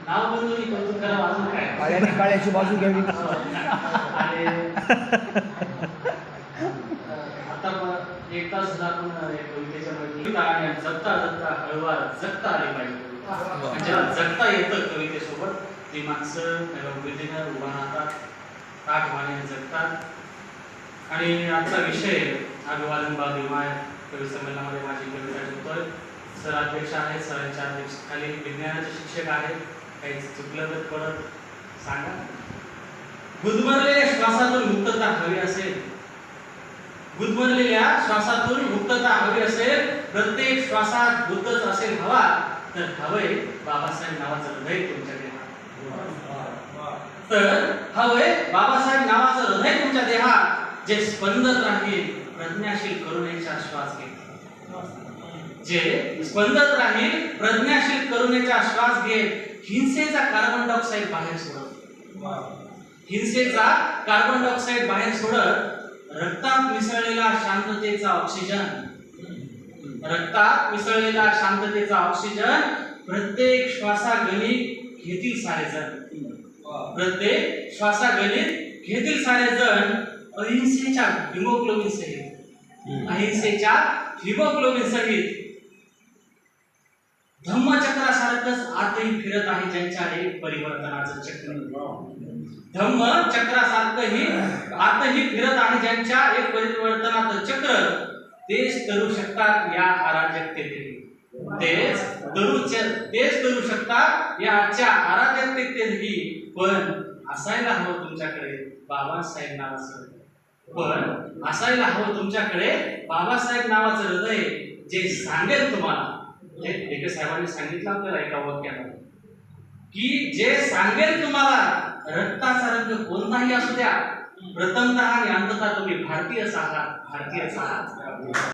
नाव बदलून कौतुक करावं अजून काय. काळ्याने काळ्याची बाजू घ्यावी. आणि आता एक तास सुद्धा आपण कवितेच्या मध्ये आणि जगता जगता हळूवार जगता आली पाहिजे. ज्याला जगता येतं कवितेसोबत ती माणसं विधीनं उभा राहतात, ताठमाने जगतात. आणि आजचा विषय अभिवादन बालविमाय कवी संमेलनामध्ये माझी कविता ठेवतोय. सर अध्यक्ष आहेत, सरांच्या अध्यक्षतेखाली विज्ञानाचे शिक्षक आहेत. काही चुकलं तर परत सांगा. गुदमरलेल्या श्वासातून मुक्तता हवी असेल, गुदमरलेल्या श्वासातून मुक्तता हवी असेल, प्रत्येक श्वासात बुद्धच असेल हवा, तर हवंय बाबासाहेब नावाचं हृदय तुमच्या देहात. तर हवंय बाबासाहेब नावाचं हृदय तुमच्या देहात, जे स्पंदत राहील प्रज्ञाशील करुणेचा श्वास घेत, जे स्पंदत राहील प्रज्ञाशील करुणेचा श्वास घेत, हिंसेचा कार्बन डायऑक्साईड बाहेर सोडत, हिंसेचा कार्बन डायऑक्साईड बाहेर सोडत, रक्तात मिसळलेला शांततेचा ऑक्सिजन, रक्तात मिसळलेला शांततेचा ऑक्सिजन प्रत्येक श्वासागणित घेतील सारेजण, प्रत्येक श्वासागणित घेतील सारेजण. अहिंसेच्या हिमोग्लोबिन सहित, अहिंसेच्या हिमोग्लोबिन सहित धम्मचक्रासारखंच आतही फिरत आहे ज्यांच्या एक परिवर्तनाचं चक्र. धम्मचक्रासारखंही आतही फिरत आहे ज्यांच्या एक परिवर्तनाचं चक्र. तेच करू शकतात या अराजकतेतही, तेच करू शकतात या आजच्या अराजकतेतही. पण असायला हवं तुमच्याकडे बाबासाहेब नावाचं, पण असायला हवं तुमच्याकडे बाबासाहेब नावाचं हृदय, जे सांगेल तुम्हाला, जे साहेबांनी सांगितलं आपल्याला एका वाक्यात, की जे सांगेल तुम्हाला रक्ताचा रंग कोणताही असू द्या, प्रथमतः आणि अंततः तुम्ही भारतीयच आहात, भारतीयच आहात.